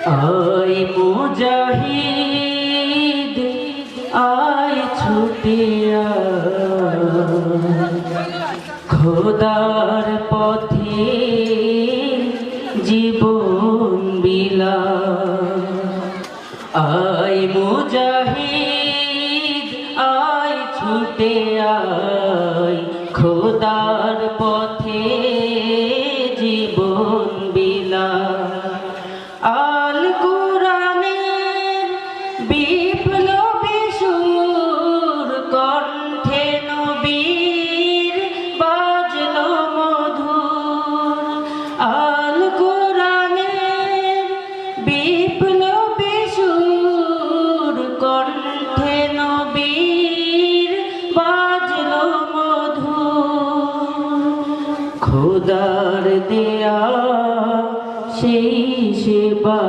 আয় মুজাহিদ আয় ছুটে খোদার পথে জীবন বিলা। আয় মুজাহিদ আয় ছুটে খোদার পথে জীবন বিলা। আল কুরআনের বিপ্লবী সুর কণ্ঠে নবীর বাজলো মধুর। আল কুরআনের বিপ্লবী সুর কণ্ঠে নবীর বাজলো মধুর। খোদার দেয়া সেই সেবা